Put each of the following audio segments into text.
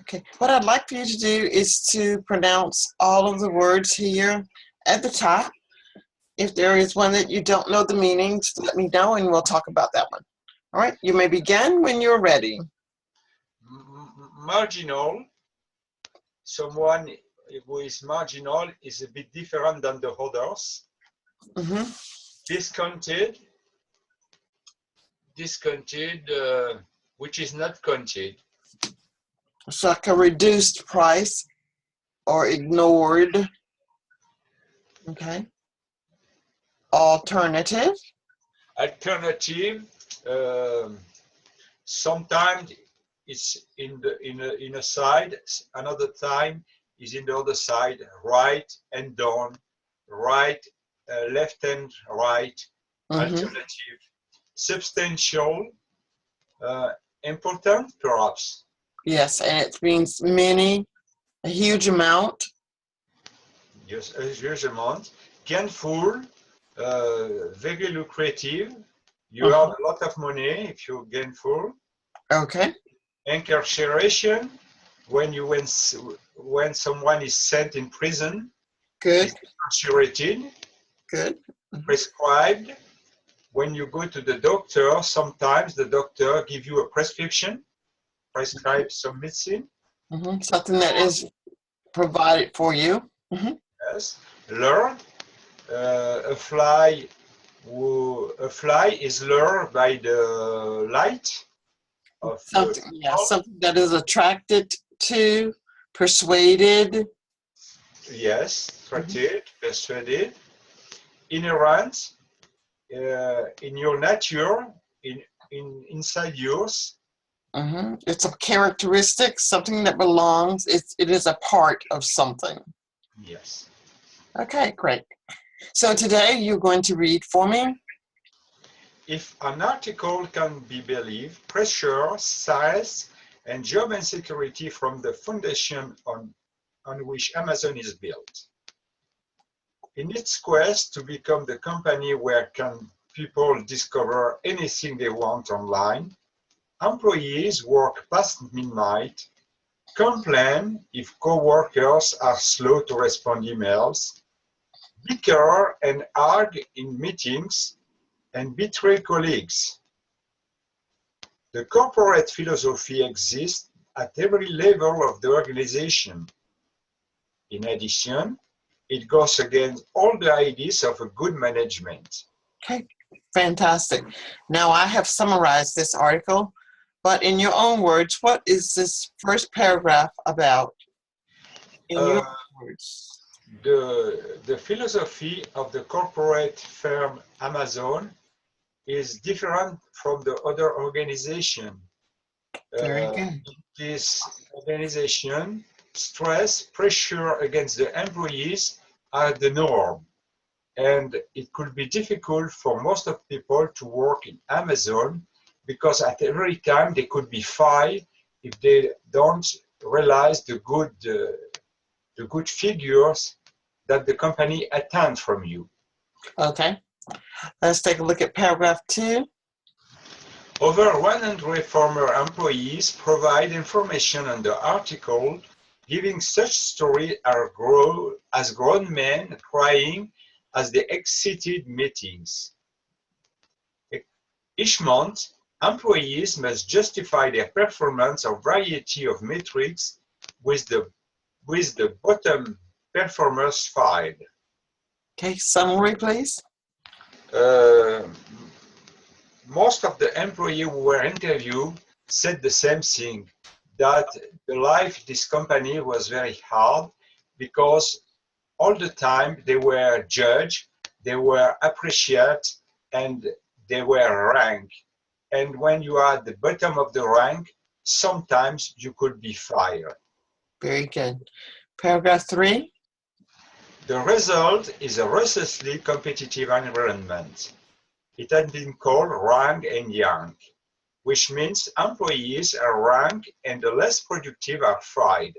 Okay, what I'd like for you to do is to pronounce all of the words here at the top. If there is one that you don't know the meanings, let me know and we'll talk about that one. All right, you may begin when you're ready. Marginal. Someone who is marginal is a bit different than the others. Discounted. Discounted, which is not counted. It's like a reduced price or ignored. Okay. Alternative. Alternative. Sometimes it's in a side, another time is in the other side, right and down, right, left and right. Alternative. Substantial. Important, perhaps. Yes, and it means many, a huge amount. Yes, a huge amount. Gainful, very lucrative. You have a lot of money if you're gainful. Okay. Incarceration, when someone is sent in prison. Good. Incarcerated. Good. Prescribed. When you go to the doctor, sometimes the doctor give you a prescription, prescribe some medicine. Something that is provided for you. Yes. Lured. A fly is lured by the light of something. Yeah, something that is attracted to, persuaded. Yes, attracted, persuaded. Inherent, in your nature, inside yours. It's a characteristic, something that belongs. It is a part of something. Yes. Okay, great. So today you're going to read for me. If an article can be believed, pressure, size, and job insecurity from the foundation on which Amazon is built. In its quest to become the company where people discover anything they want online, employees work past midnight, complain if co-workers are slow to respond emails, bicker and argue in meetings, and betray colleagues. The corporate philosophy exists at every level of the organization. In addition, it goes against all the ideas of a good management. Okay, fantastic. Now I have summarized this article, but in your own words, what is this first paragraph about? In your words. The philosophy of the corporate firm Amazon is different from the other organization. Very good. This organization, stress, pressure against the employees are the norm. And it could be difficult for most of people to work in Amazon because at every time they could be fired if they don't realize the good figures that the company attend from you. Okay, let's take a look at paragraph 2. Over 100 former employees provide information on the article, giving such story as grown men crying as they exited meetings. Each month, employees must justify their performance of variety of metrics with the bottom performers fired. Okay, summary, please. Most of the employees who were interviewed said the same thing, that the life of this company was very hard because all the time they were judged, they were appreciated, and they were ranked. And when you are at the bottom of the rank, sometimes you could be fired. Very good. Paragraph 3. The result is a ruthlessly competitive environment. It has been called rank and yank, which means employees are ranked and the less productive are fired.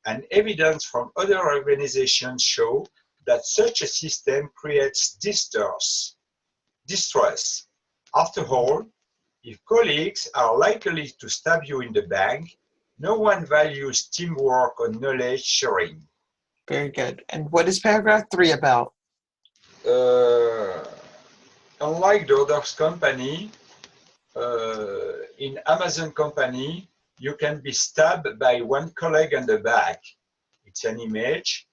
And evidence from other organizations show that such a system creates distress. After all, if colleagues are likely to stab you in the back, No one values teamwork or knowledge sharing. Very good. And what is paragraph 3 about? Unlike the other company, in Amazon company, you can be stabbed by one colleague on the back. It's an image.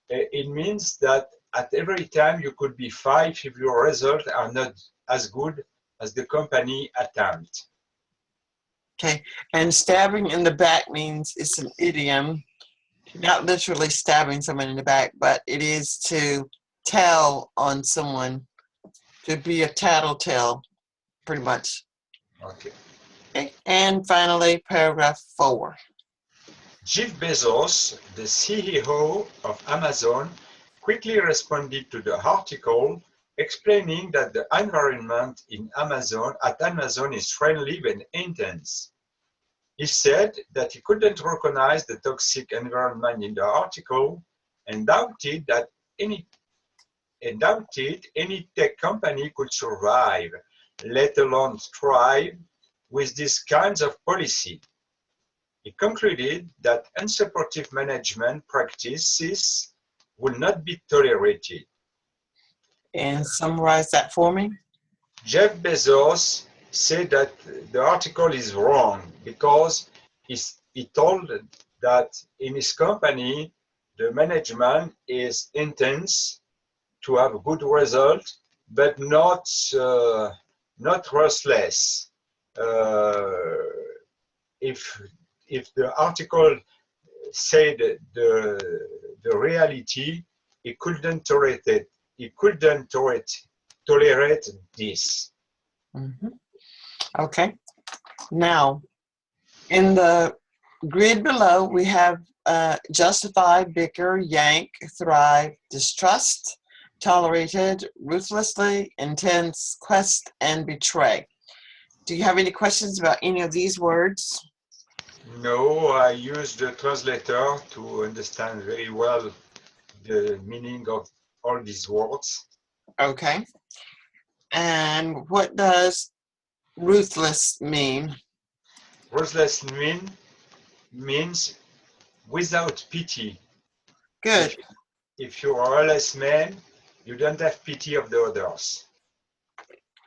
It means that at every time you could be fired if your results are not as good as the company attempt. Okay. And stabbing in the back means it's an idiom, not literally stabbing someone in the back, but it is to tell on someone, to be a tattletale, pretty much. Okay. Okay. And finally, paragraph 4. Jeff Bezos, the CEO of Amazon, quickly responded to the article, explaining that the environment at Amazon is friendly and intense. He said that he couldn't recognize the toxic environment in the article and doubted any tech company could survive, let alone thrive, with these kinds of policy. He concluded that unsupportive management practices will not be tolerated. And summarize that for me. Jeff Bezos said that the article is wrong because he told that in his company, the management is intense to have a good result, but not restless. If the article said the reality, he couldn't tolerate it. He couldn't tolerate this. Mm-hmm. Okay. Now, in the grid below, we have justify, bicker, yank, thrive, distrust, tolerated, ruthlessly, intense, quest, and betray. Do you have any questions about any of these words? No, I use the translator to understand very well the meaning of all these words. Okay. And what does ruthless mean? Ruthless means without pity. Good. If you're a lawless man, you don't have pity of the others.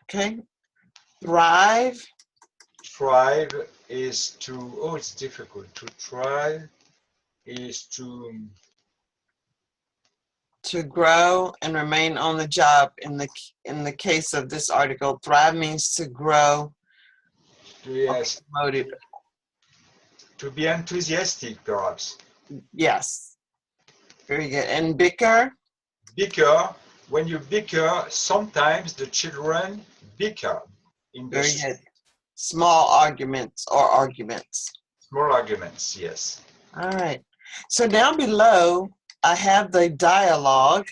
Okay. Thrive. Thrive is to, oh, it's difficult. To thrive is to grow and remain on the job. In the case of this article, thrive means to grow. Yes. Promoted. To be enthusiastic, perhaps. Yes. Very good. And bicker? Bicker. When you bicker, sometimes the children bicker. Very good. Small arguments or arguments. Small arguments, yes. All right. So down below, I have the dialogue,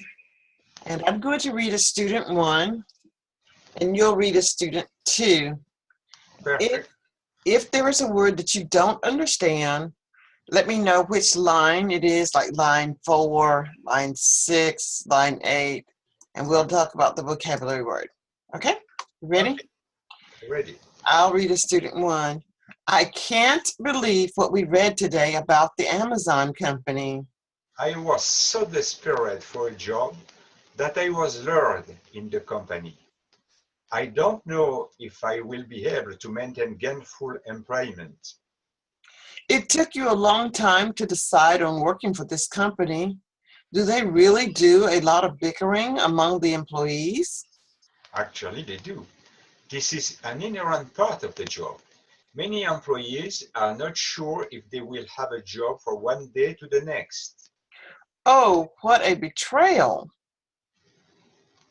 and I'm going to read a student 1, and you'll read a student 2. Perfect. If there is a word that you don't understand, let me know which line it is, like line 4, line 6, line 8, and we'll talk about the vocabulary word. Okay? Ready? Okay. Ready. I'll read a student 1. I can't believe what we read today about the Amazon company. I was so desperate for a job that I was lured in the company. I don't know if I will be able to maintain gainful employment. It took you a long time to decide on working for this company. Do they really do a lot of bickering among the employees? Actually, they do. This is an inherent part of the job. Many employees are not sure if they will have a job from one day to the next. Oh, what a betrayal.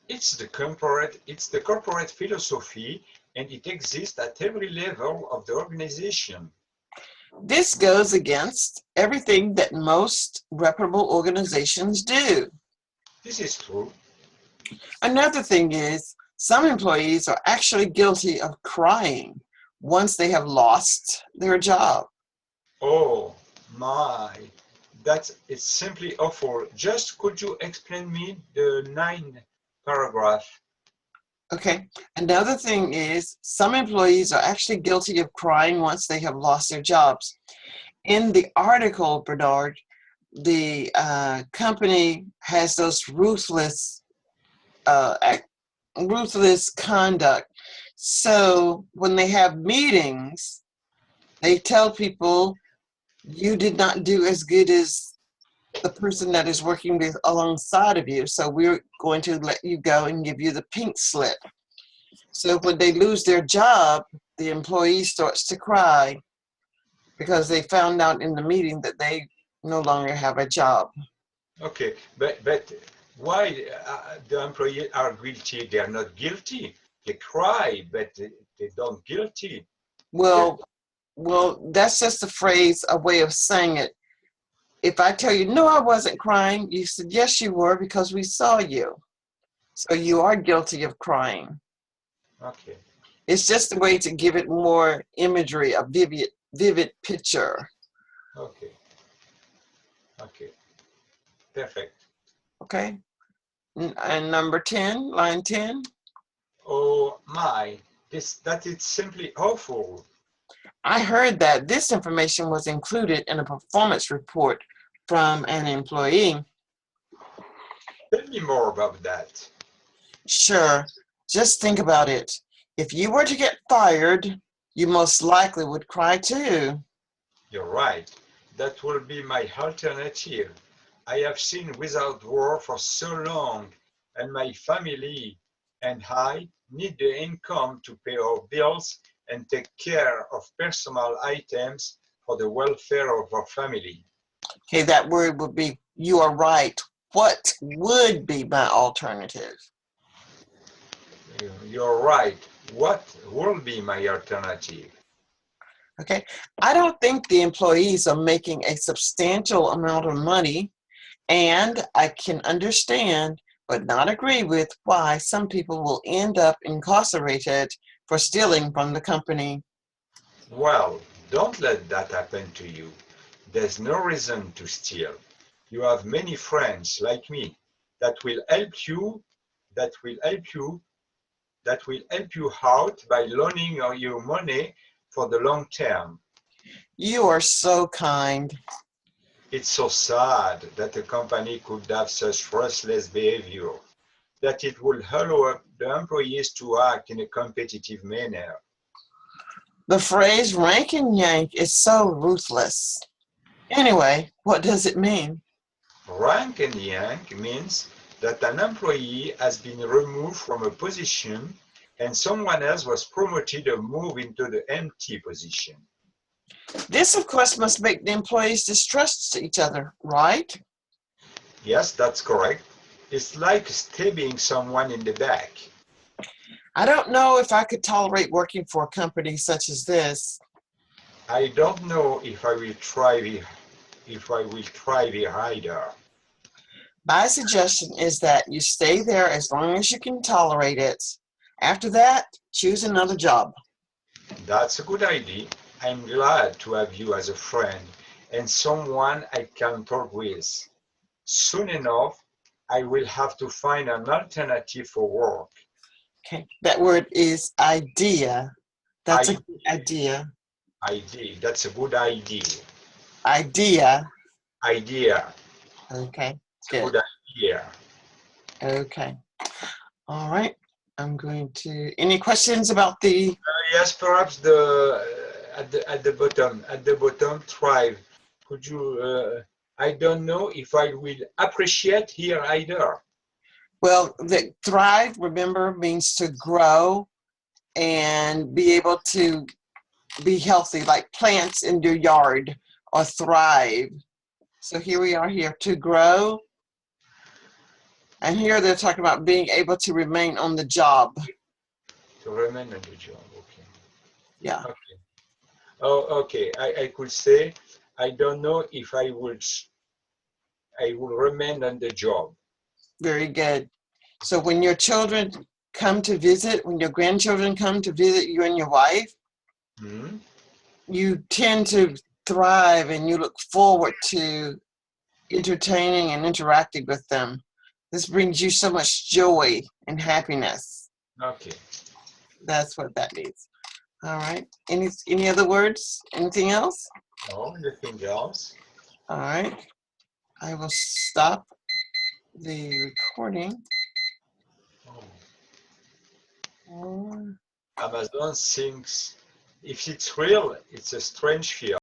It's the corporate philosophy, and it exists at every level of the organization. This goes against everything that most reputable organizations do. This is true. Another thing is, some employees are actually guilty of crying once they have lost their job. Oh my, it's simply awful. Just could you explain me the 9th paragraph? Okay, another thing is, some employees are actually guilty of crying once they have lost their jobs. In the article, Bernard, the company has those ruthless conduct. So when they have meetings, they tell people you did not do as good as the person that is working with alongside of you. So we're going to let you go and give you the pink slip. So when they lose their job, the employee starts to cry because they found out in the meeting that they no longer have a job. Okay, but why the employees are guilty? They are not guilty. They cry, but they don't guilty. Well, that's just a phrase, a way of saying it. If I tell you, no, I wasn't crying, you said, yes, you were because we saw you. So you are guilty of crying. Okay. It's just a way to give it more imagery, a vivid picture. Okay. Okay. Perfect. Okay. And number 10, line 10. Oh my, that is simply awful. I heard that this information was included in a performance report from an employee. Tell me more about that. Sure. Just think about it. If you were to get fired, you most likely would cry too. You're right. That will be my alternative. I have seen Without War for so long, and my family and I need the income to pay our bills and take care of personal items for the welfare of our family. Okay, that word would be, you are right. What would be my alternative? You're right. What will be my alternative? Okay, I don't think the employees are making a substantial amount of money, and I can understand but not agree with why some people will end up incarcerated for stealing from the company. Well, don't let that happen to you. There's no reason to steal. You have many friends like me that will help you, that will help you, that will help you out by loaning you money for the long term. You are so kind. It's so sad that a company could have such ruthless behavior, that it would allow the employees to act in a competitive manner. The phrase rank and yank is so ruthless. Anyway, what does it mean? Rank and yank means that an employee has been removed from a position and someone else was promoted or moved into the empty position. This, of course, must make the employees distrust each other, right? Yes, that's correct. It's like stabbing someone in the back. I don't know if I could tolerate working for a company such as this. I don't know if I will thrive either. My suggestion is that you stay there as long as you can tolerate it. After that, choose another job. That's a good idea. I'm glad to have you as a friend and someone I can talk with. Soon enough, I will have to find an alternative for work. Okay, that word is idea. That's a good idea. Idea. That's a good idea. Idea. Idea. Okay, It's a good. good idea. Okay. All right. I'm going to, any questions about the, Yes, perhaps at the bottom thrive. Could you? I don't know if I will appreciate here either. well, the thrive, remember, means to grow and be able to be healthy, like plants in your yard or thrive. So here we are here to grow. And here they're talking about being able to remain on the job. To remain on the job. Okay. Yeah. Okay. Oh, okay. I could say I don't know if I will remain on the job. Very good. So when your children come to visit, when your grandchildren come to visit you and your wife, Hmm? you tend to thrive and you look forward to entertaining and interacting with them. This brings you so much joy and happiness. Okay. That's what that means. All right. Any other words? Anything else? No, nothing else. All right. I will stop the recording. Amazon thinks if it's real, it's a strange fear.